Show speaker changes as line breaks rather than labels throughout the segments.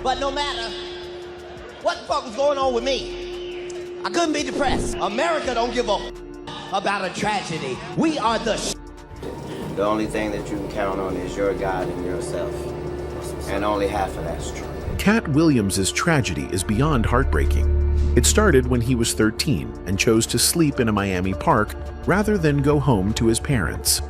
But no matter what the fuck was going on with me, I couldn't be depressed. America don't give a about a tragedy. We are the
The only thing that you can count on is your God and yourself. And only half of that's true.
Katt Williams' tragedy is beyond heartbreaking. It started when he was 13 and chose to sleep in a Miami park rather than go home to his parents.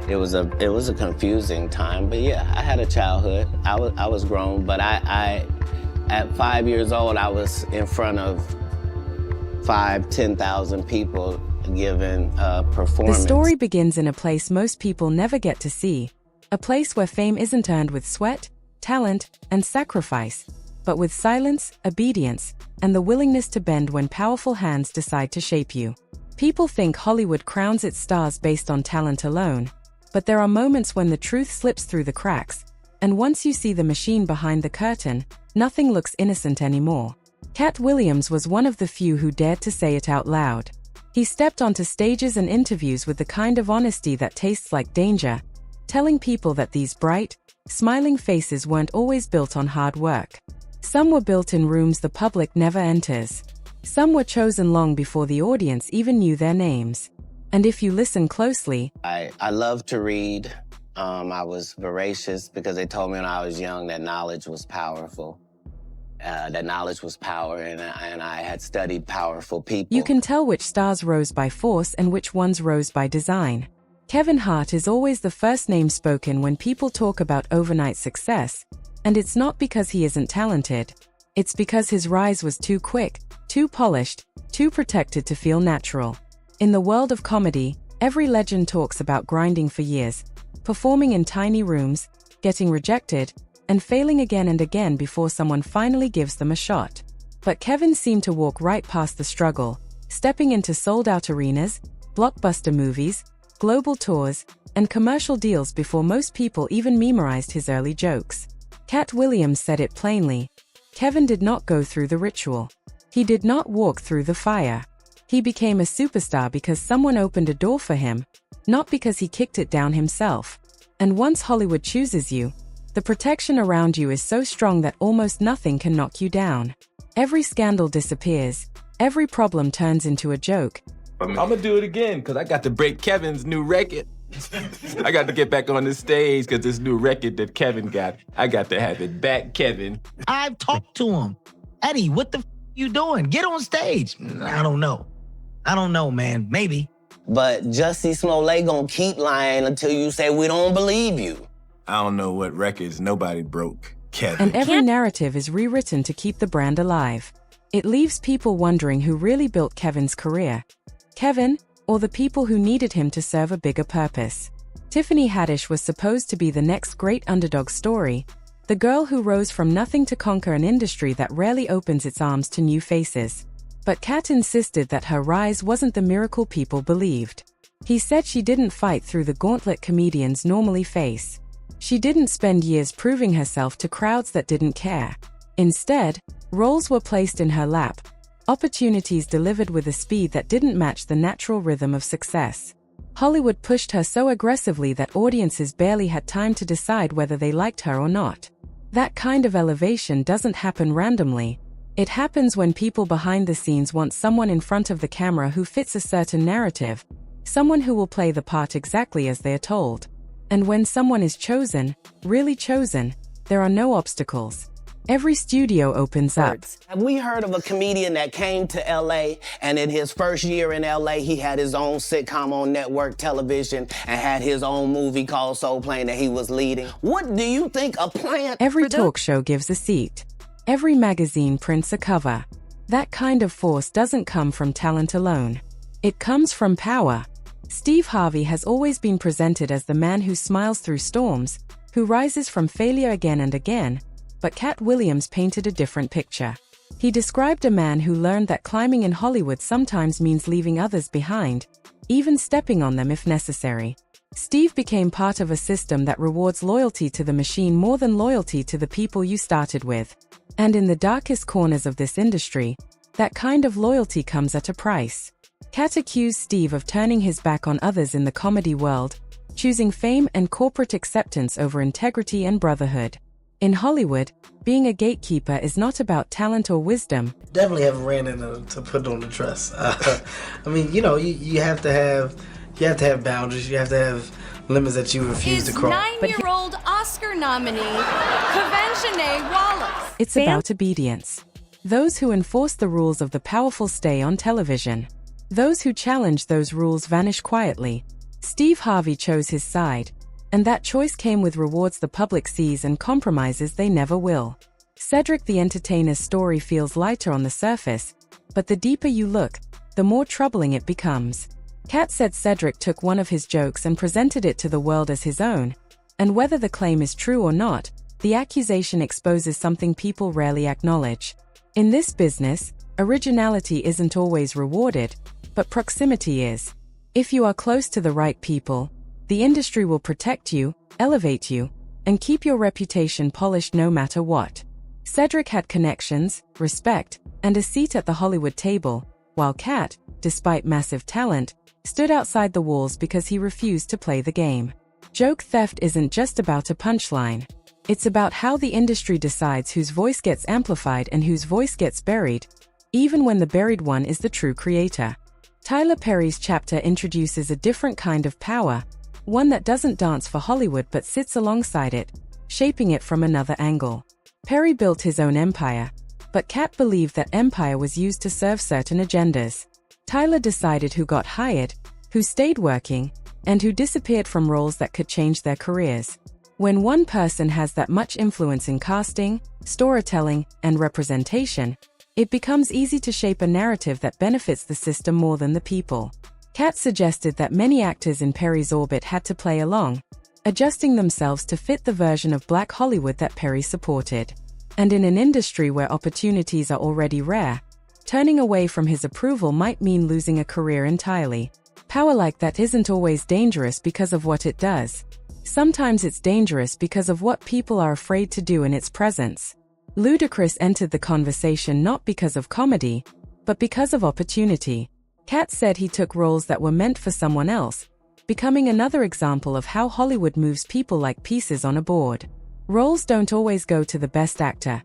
It was a confusing time, but yeah, I had a childhood. I was grown, but I at 5 years old, I was in front of 10,000 people giving a performance.
The story begins in a place most people never get to see, a place where fame isn't earned with sweat, talent, and sacrifice, but with silence, obedience, and the willingness to bend when powerful hands decide to shape you. People think Hollywood crowns its stars based on talent alone, but there are moments when the truth slips through the cracks, and once you see the machine behind the curtain, nothing looks innocent anymore. Katt Williams was one of the few who dared to say it out loud. He stepped onto stages and interviews with the kind of honesty that tastes like danger, telling people that these bright, smiling faces weren't always built on hard work. Some were built in rooms the public never enters. Some were chosen long before the audience even knew their names. And if you listen closely,
I love to read. I was voracious because they told me when I was young that knowledge was powerful. That knowledge was power, and I had studied powerful people.
You can tell which stars rose by force and which ones rose by design. Kevin Hart is always the first name spoken when people talk about overnight success, and it's not because he isn't talented. It's because his rise was too quick, too polished, too protected to feel natural. In the world of comedy, every legend talks about grinding for years, performing in tiny rooms, getting rejected, and failing again and again before someone finally gives them a shot. But Kevin seemed to walk right past the struggle, stepping into sold-out arenas, blockbuster movies, global tours, and commercial deals before most people even memorized his early jokes. Katt Williams said it plainly. Kevin did not go through the ritual. He did not walk through the fire. He became a superstar because someone opened a door for him, not because he kicked it down himself. And once Hollywood chooses you, the protection around you is so strong that almost nothing can knock you down. Every scandal disappears. Every problem turns into a joke.
I'm gonna do it again because I got to break Kevin's new record. I got to get back on the stage because this new record that Kevin got, I got to have it back, Kevin.
I've talked to him. Eddie, what the you doing? Get on stage. I don't know, man. Maybe.
But Jussie Smollett gonna keep lying until you say we don't believe you.
I don't know what records nobody broke, Kevin.
And every narrative is rewritten to keep the brand alive. It leaves people wondering who really built Kevin's career. Kevin, or the people who needed him to serve a bigger purpose. Tiffany Haddish was supposed to be the next great underdog story, the girl who rose from nothing to conquer an industry that rarely opens its arms to new faces. But Katt insisted that her rise wasn't the miracle people believed. He said she didn't fight through the gauntlet comedians normally face. She didn't spend years proving herself to crowds that didn't care. Instead, roles were placed in her lap, opportunities delivered with a speed that didn't match the natural rhythm of success. Hollywood pushed her so aggressively that audiences barely had time to decide whether they liked her or not. That kind of elevation doesn't happen randomly. It happens when people behind the scenes want someone in front of the camera who fits a certain narrative, someone who will play the part exactly as they are told. And when someone is chosen, really chosen, there are no obstacles. Every studio opens up.
Have we heard of a comedian that came to LA and in his first year in LA, he had his own sitcom on network television and had his own movie called Soul Plane that he was leading? What do you think a plant...
Every talk show gives a seat. Every magazine prints a cover. That kind of force doesn't come from talent alone. It comes from power. Steve Harvey has always been presented as the man who smiles through storms, who rises from failure again and again, but Katt Williams painted a different picture. He described a man who learned that climbing in Hollywood sometimes means leaving others behind, even stepping on them if necessary. Steve became part of a system that rewards loyalty to the machine more than loyalty to the people you started with. And in the darkest corners of this industry, that kind of loyalty comes at a price. Katt accused Steve of turning his back on others in the comedy world, choosing fame and corporate acceptance over integrity and brotherhood. In Hollywood, being a gatekeeper is not about talent or wisdom.
Definitely haven't ran into to put on the dress. I mean, you have to have boundaries. You have to have limits that you refuse to cross.
9-year-old Oscar nominee Kavenshane Wallace.
It's about obedience. Those who enforce the rules of the powerful stay on television. Those who challenge those rules vanish quietly. Steve Harvey chose his side, and that choice came with rewards the public sees and compromises they never will. Cedric the Entertainer's story feels lighter on the surface, but the deeper you look, the more troubling it becomes. Katt said Cedric took one of his jokes and presented it to the world as his own, and whether the claim is true or not, the accusation exposes something people rarely acknowledge. In this business, originality isn't always rewarded, but proximity is. If you are close to the right people, the industry will protect you, elevate you, and keep your reputation polished no matter what. Cedric had connections, respect, and a seat at the Hollywood table, while Katt, despite massive talent, stood outside the walls because he refused to play the game. Joke theft isn't just about a punchline. It's about how the industry decides whose voice gets amplified and whose voice gets buried, even when the buried one is the true creator. Tyler Perry's chapter introduces a different kind of power, one that doesn't dance for Hollywood but sits alongside it, shaping it from another angle. Perry built his own empire, but Katt believed that empire was used to serve certain agendas. Tyler decided who got hired, who stayed working, and who disappeared from roles that could change their careers. When one person has that much influence in casting, storytelling, and representation, it becomes easy to shape a narrative that benefits the system more than the people. Katt suggested that many actors in Perry's orbit had to play along, adjusting themselves to fit the version of Black Hollywood that Perry supported. And in an industry where opportunities are already rare, turning away from his approval might mean losing a career entirely. Power like that isn't always dangerous because of what it does. Sometimes it's dangerous because of what people are afraid to do in its presence. Ludacris entered the conversation not because of comedy, but because of opportunity. Katt said he took roles that were meant for someone else, becoming another example of how Hollywood moves people like pieces on a board. Roles don't always go to the best actor.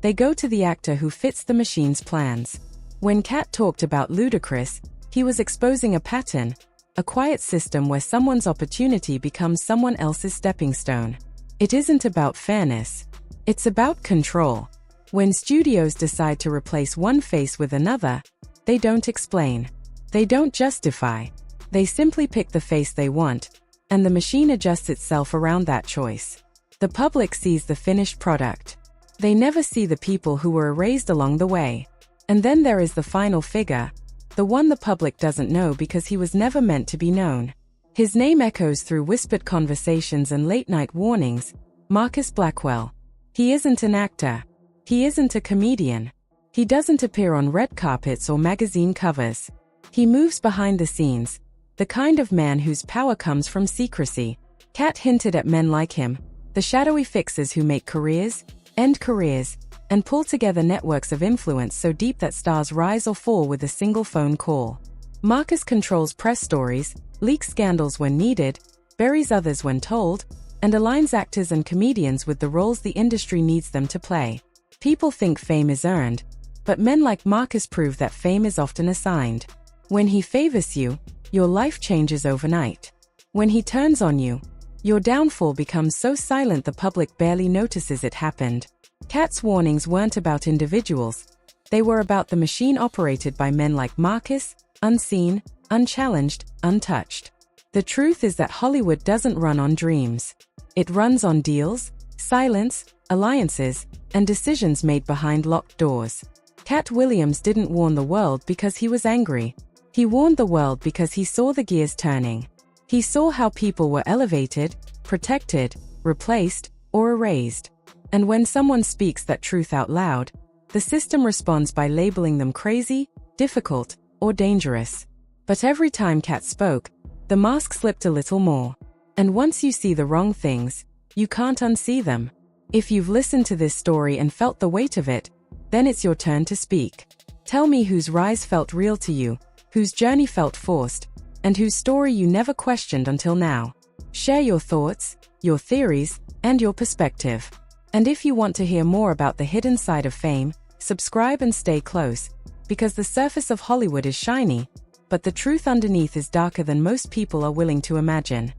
They go to the actor who fits the machine's plans. When Katt talked about Ludacris, he was exposing a pattern, a quiet system where someone's opportunity becomes someone else's stepping stone. It isn't about fairness. It's about control. When studios decide to replace one face with another, they don't explain. They don't justify. They simply pick the face they want, and the machine adjusts itself around that choice. The public sees the finished product. They never see the people who were erased along the way. And then there is the final figure, the one the public doesn't know because he was never meant to be known. His name echoes through whispered conversations and late-night warnings: Marcus Blackwell. He isn't an actor. He isn't a comedian. He doesn't appear on red carpets or magazine covers. He moves behind the scenes, the kind of man whose power comes from secrecy. Katt hinted at men like him, the shadowy fixers who make careers, end careers, and pull together networks of influence so deep that stars rise or fall with a single phone call. Marcus controls press stories, leaks scandals when needed, buries others when told, and aligns actors and comedians with the roles the industry needs them to play. People think fame is earned, but men like Marcus prove that fame is often assigned. When he favors you, your life changes overnight. When he turns on you, your downfall becomes so silent the public barely notices it happened. Katt's warnings weren't about individuals. They were about the machine operated by men like Marcus, unseen, unchallenged, untouched. The truth is that Hollywood doesn't run on dreams. It runs on deals, silence, alliances, and decisions made behind locked doors. Katt Williams didn't warn the world because he was angry. He warned the world because he saw the gears turning. He saw how people were elevated, protected, replaced, or erased. And when someone speaks that truth out loud, the system responds by labeling them crazy, difficult, or dangerous. But every time Katt spoke, the mask slipped a little more. And once you see the wrong things, you can't unsee them. If you've listened to this story and felt the weight of it, then it's your turn to speak. Tell me whose rise felt real to you, whose journey felt forced, and whose story you never questioned until now. Share your thoughts, your theories, and your perspective. And if you want to hear more about the hidden side of fame, subscribe and stay close, because the surface of Hollywood is shiny, but the truth underneath is darker than most people are willing to imagine.